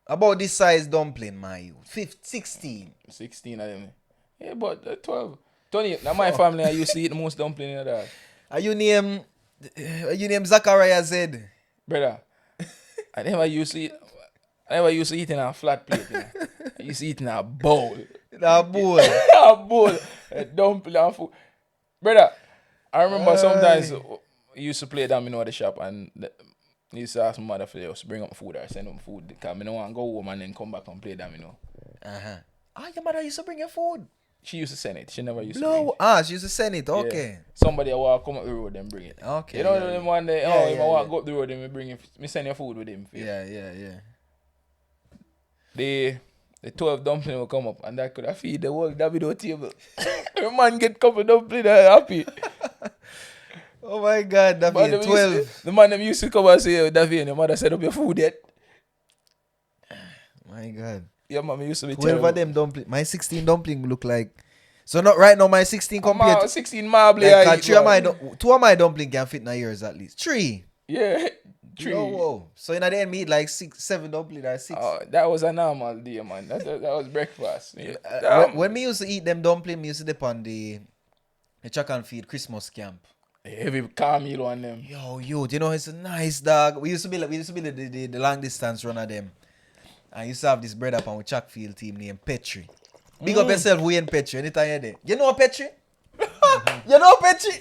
about this size dumpling, my 16. 16 of them. Yeah, but 12. Tony, now my family I used to eat the most dumpling in that. Are you name Zachariah Z? Brother, I never used to eat in a flat plate. You know? I used to eat in a bowl. That boy. A bowl. A dumpling and food. Brother, I remember sometimes I used to play domino at the shop and I used to ask my mother for us bring up food or send them food because I don't want to go home and then come back and play domino. Your mother used to bring your food? She used to send it. She never used to bring it. She used to send it. Okay. Yeah. Somebody will come up the road and bring it. Okay. You know them one day, I want to go up the road and me bring it. Me send your food with him. Yeah. The 12 dumpling will come up and that could have feed the whole Davido table. The man get couple dumpling and happy. Oh my God, Davido 12. The man them used to come and say, Davido, your mother set up your food yet? My God. Yeah, mama used to be 12 of them dumpling. My 16 dumpling look like. So not right now. My 16 compared to 16 marble. like, two of my dumpling can fit in yours at least. 3. Yeah, 3. Whoa. So in the end, me eat like 7 dumpling or 6. That was a normal day, man. That was breakfast. Yeah. When me used to eat them dumpling, me used to dip on the track and field Christmas camp. Heavy Camilo on them. Yo, you know it's a nice dog. We used to be the long distance runner them. I used to have this brother up on track field team named Petri. Big up yourself, we in Petri. Anytime you're there. You know Petri? You know Petri?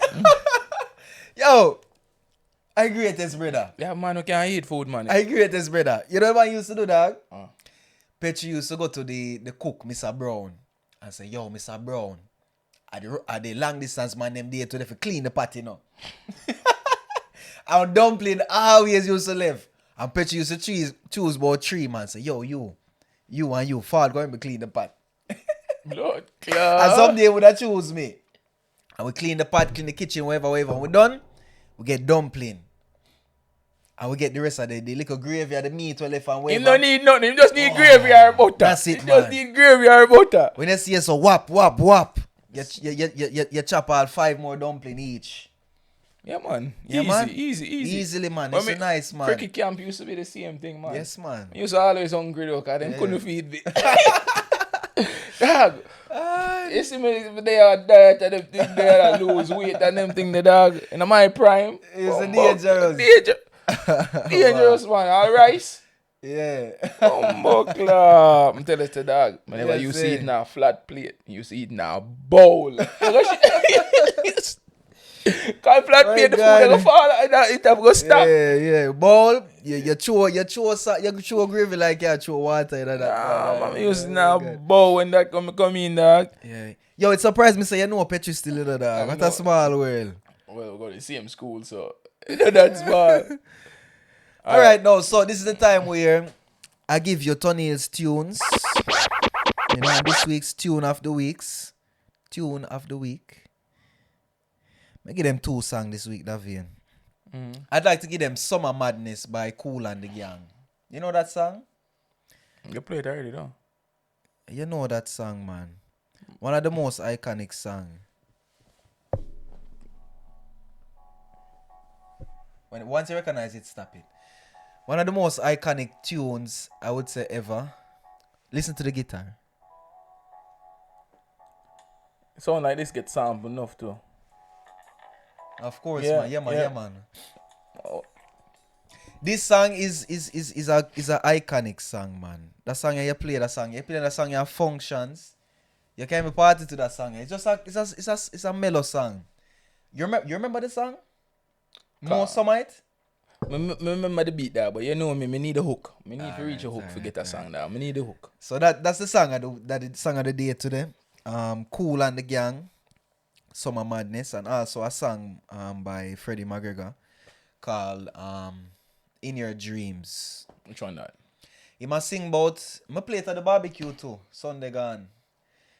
Yo, I greatest brother. Yeah, man, who can't eat food, man. I greatest brother. You know what I used to do, dog? Petri used to go to the cook, Mr. Brown, and say, yo, Mr. Brown, at the long distance man them there to clean the pot, you know. And dumpling always used to live. And Petri used to choose about 3 man. Say, yo, you and you fall going to clean the pot. Lord, and someday would have choose me. And we clean the pot, clean the kitchen, whatever. And we done, we get dumpling. And we get the rest of the little gravy of the meat we left and whatever. He don't need nothing. He just need gravy or butter. That's it, He just need gravy or butter. When you see us, so whap. You chop all 5 more dumpling each. Yeah, man. Yeah, Easy. Easily, man. It's so nice, man. Cricket camp used to be the same thing, man. Yes, man. I used to always hungry though, because them couldn't feed me. Dog. You see me, they are diet and they are lose weight and them thing, the dog. In my prime. It's dangerous. Dangerous, man. All rice. Yeah. Club. I'm telling you, the dog. Whenever you see it in a flat plate, you see it in a bowl. Cause flat plate, the food will fall like that, it have to stop. Yeah. Bowl, you chew gravy like you chew water. I'm using a bowl when that come in, dog. Yeah. Yo, it surprised me, say you know Petri still in the dog. What a small world. Well, we go to the same school, so that's small. Alright, now, so this is the time where I give you Tony's tunes. You know, this week's tune of the week. I give them 2 songs this week, Davian. I'd like to give them Summer Madness by Kool and the Gang. You know that song? You played already, though. You know that song, man. One of the most iconic songs. Once you recognize it, stop it. One of the most iconic tunes, I would say, ever. Listen to the guitar. Sound like this gets sampled enough, too. Of course, man. Yeah, man. Oh. This song is a iconic song, man. That song you play that song. You play that song you functions. You can't be party to that song. It's just it's a mellow song. You remember the song? More Summit? Me remember the beat there, but you know me need a hook. Me need to reach a hook to get a song there. Me need a hook. So that's the song the song of the day today. Cool and the Gang, Summer Madness, and also a song by Freddie McGregor called In Your Dreams. Which one that? He must sing about me play it at the barbecue too, Sunday gone.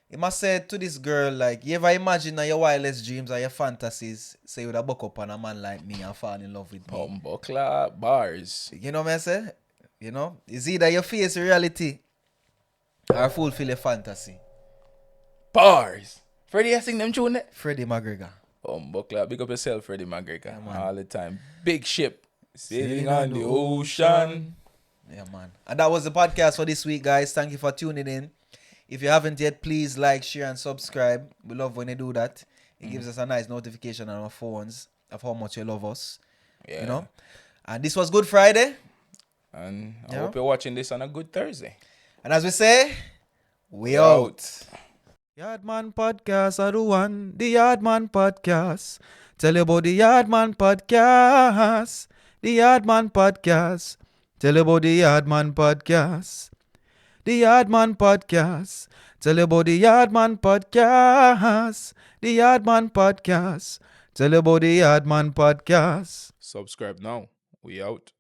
He must say to this girl, like, you ever imagine your wildest dreams or your fantasies, say you would have buck up on a man like me and fall in love with me. Buckler bars. You know what I say? You know? It's either you face reality or fulfill a fantasy. Bars. Freddie, I sing them tune there? Freddie McGregor. Buckler, big up yourself, Freddie McGregor. Yeah, man. All the time. Big ship. Sailing on the ocean. Yeah, man. And that was the podcast for this week, guys. Thank you for tuning in. If you haven't yet, please like, share, and subscribe. We love when you do that. It gives us a nice notification on our phones of how much you love us. Yeah. You know? And this was Good Friday. And I hope you're watching this on a good Thursday. And as we say, we out. Yardman Podcast are the one. The Yardman Podcast. Tell you about the Yardman Podcast. The Yardman Podcast. Tell you about the Yardman Podcast. The Yardman Podcast. Tell you about the Yardman Podcast. The Yardman Podcast. Tell you about the Yardman Podcast. Subscribe now. We out.